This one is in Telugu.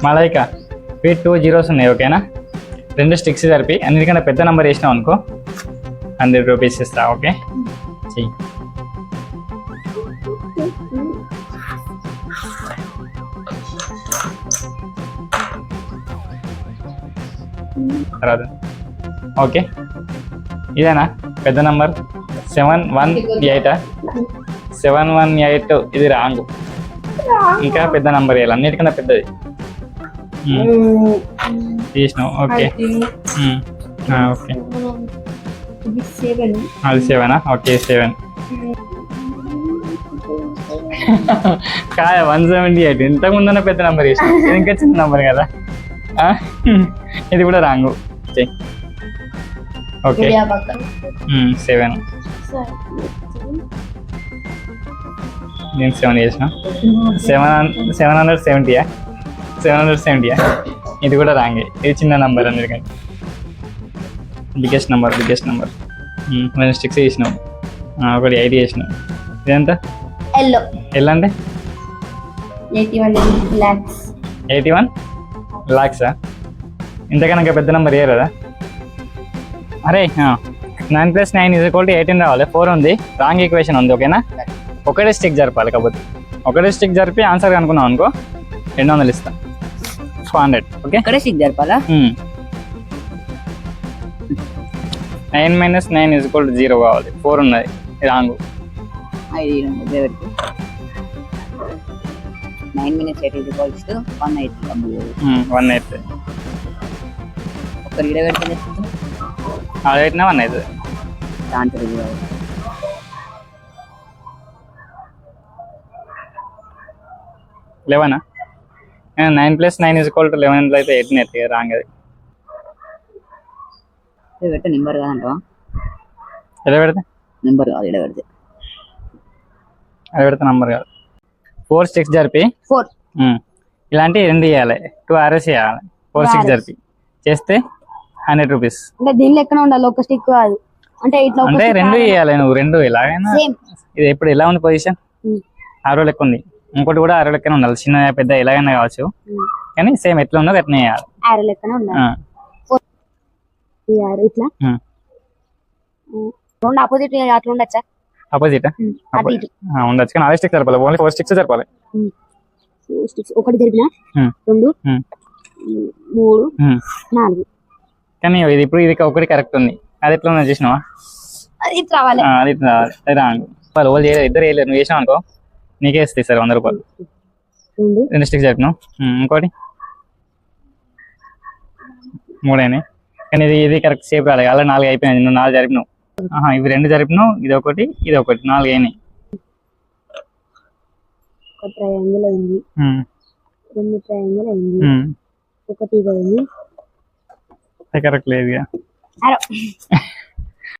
మలైకా ఇవి 2 zeros ఉన్నాయి. ఓకేనా, 2 స్టిక్స్ జరిపి అన్నిటికన్నా పెద్ద నెంబర్ వేసినావు అనుకో 100 రూపీస్ ఇస్తా. ఓకే చెయ్యి. తర్వాత ఓకే, ఇదేనా పెద్ద నంబర్ 718. 718 ఇది రాంగ్. ఇంకా పెద్ద నంబర్ వేయాలి, అన్నిటికన్నా పెద్దది తీసినావు. ఓకే ఓకే అది 7. ఓకే 7 కాయ 178. ఇంతకుముందన్న పెద్ద నెంబర్ వేసిన, ఇంకా చిన్న నెంబర్ కదా. ఇది కూడా రాంగు. ఓకే 7. నేను 7 చేసిన. 770. 770 ఇది కూడా రాంగే. ఇది చిన్న నెంబర్ అందరికంటే. బిగ్గెస్ట్ నెంబర్ 6 చేసినావు. ఒకటి 8 చేసినావు. ఇదంతా ఎల్ అంటే 81 lakhs. ఇంతకన్నా ఇంకా పెద్ద నెంబర్ ఏ కదా. అరే 9 + 9 = 18 రావాలి. 4 ఉంది, రాంగ్ ఈక్వేషన్ ఉంది. ఓకేనా, ఒకటే స్టిక్ జరపాలి. కాకపోతే ఒకటే స్టిక్ జరిపి ఆన్సర్ కనుక్కున్నాం అనుకో 200 ఇస్తా. 400. ఓకే, ఒకటే స్టిక్ జరపాలా. 9 - 9 = 0 కావాలి. 4 ఉన్నది, రాంగ్. 9 - 8 = 180. ఒకరి పెడితే అది పెట్టినా 1 అవుతుంది. దాంట్లో 11. 9 + 9 = 11 అయితే 18 అవుతుంది. రాంగ్ అది. పెట్ట నెంబర్ కాదంట. ఎలా పెడితే నెంబర్ కాదు, ఇలా పెడితే అది పెడితే నెంబర్ కాదు. 4 స్టిక్స్ జరిపి 4 ఇలాంటి 2 చేయాలి. 2 arrows చేయాలి. 4 స్టిక్స్ జరిపి చేస్తే 100 రూపీస్. అంటే దీని లెక్కన ఉండాలి, ఒక స్టిక్ కాదు. అంటే ఇట్లా అంటే 2 చేయాలి నువ్వు. 2 ఎలాగైనా. ఇది ఇప్పుడు ఎలా ఉంది పొజిషన్? ఆరో లెక్క ఉంది. ఇంకోటి కూడా ఆరో లెక్కనే ఉండాలి. చిన్న పెద్ద ఎలాగైనా కావచ్చు, కానీ సేమ్ ఎట్లా ఉందో అట్నే చేయాలి. ఆరో లెక్కనే ఉండాలి. ఇట్లా 2 ఆపోజిట్ అట్లా ఉండొచ్చా? ఆపోజిట్ ఉండొచ్చు, కానీ అదే స్టిక్స్ జరపాలి. ఓన్లీ 4 స్టిక్స్ జరపాలి. ఒకటి జరిపిన 2 3 4. కానీ ఇది ఇప్పుడు ఇది ఒకటి కరెక్ట్ ఉంది. అది ఎట్లా ఉందో చూసినావా? అది రావాలి. అది రావాలి. రాంగ్. వాళ్ళు వాళ్ళు చేయలేదు, ఇద్దరు వేయలేదు. నువ్వు చేసినావు అనుకో నీకే ఇస్తాయి సార్ 100 రూపాయలు. 2 స్టిక్స్ జరిపినావు. ఇంకోటి 3 అయినాయి, కానీ ఇది కరెక్ట్ షేప్ రాలేదు. అలా 4 అయిపోయినాయి. నువ్వు 4 జరిపినావు. ఇవి 2 జరిపినావు. ఇది ఒకటి 4 అయినాయి. ఒక ట్రయాంగిల్ అయింది, 2 ట్రయాంగిల్ అయింది, ఒకటి ఇది అయింది. కరెక్ట్ లేదు.